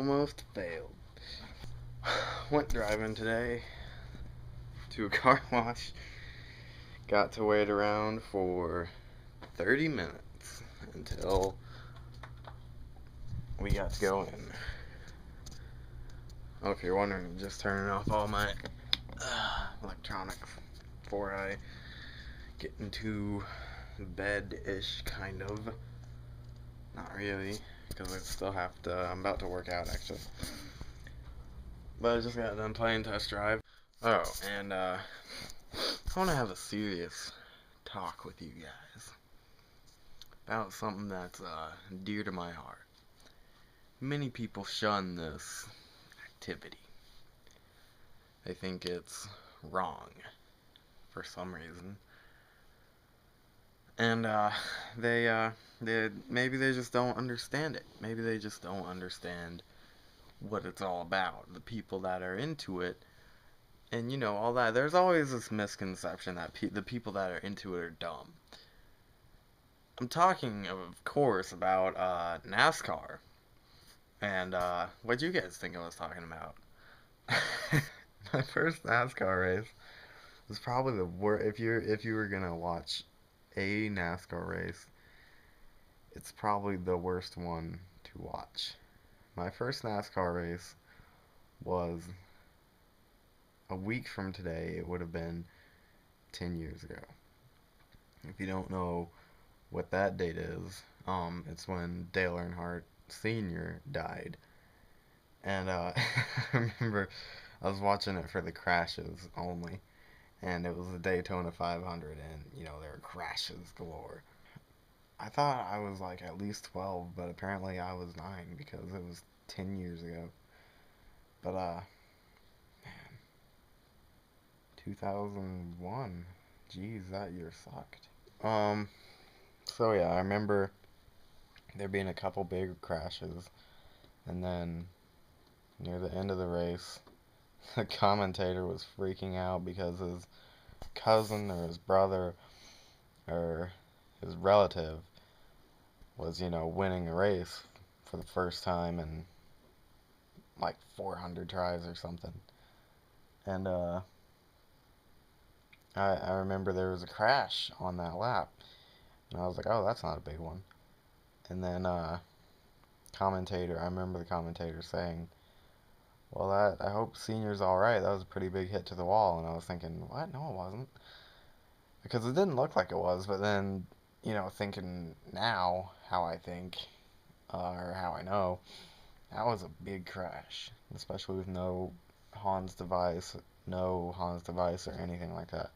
almost failed. Went driving today to a car wash. Got to wait around for 30 minutes until we got to go in. Oh, if you're wondering, I'm just turning off all my electronics before I get into bed-ish, kind of. Not really, because I still have to, I'm about to work out, actually. But I just got done playing test drive. Oh, and, I want to have a serious talk with you guys about something that's, dear to my heart. Many people shun this activity. They think it's wrong for some reason. And, maybe they just don't understand it. Maybe they just don't understand what it's all about. The people that are into it, and you know, all that. There's always this misconception that the people that are into it are dumb. I'm talking, of course, about NASCAR. And what do you guys think I was talking about? My first NASCAR race was probably the worst. If you were gonna watch a NASCAR race, it's probably the worst one to watch. My first NASCAR race was a week from today. It would have been 10 years ago. If you don't know what that date is, it's when Dale Earnhardt Sr. died. And I remember I was watching it for the crashes only. And it was the Daytona 500, and, you know, there were crashes galore. I thought I was, like, at least 12, but apparently I was 9, because it was 10 years ago. But, man, 2001, geez, that year sucked. So yeah, I remember there being a couple big crashes, and then, near the end of the race, the commentator was freaking out because his cousin or his brother or his relative was, you know, winning a race for the first time in like 400 tries or something. And I remember there was a crash on that lap, and I was like, oh, that's not a big one. And then I remember the commentator saying, well, I hope Senior's alright. That was a pretty big hit to the wall. And I was thinking, what? No, it wasn't. Because it didn't look like it was, but then, you know, thinking now how I think, or how I know, that was a big crash, especially with no Hans device or anything like that.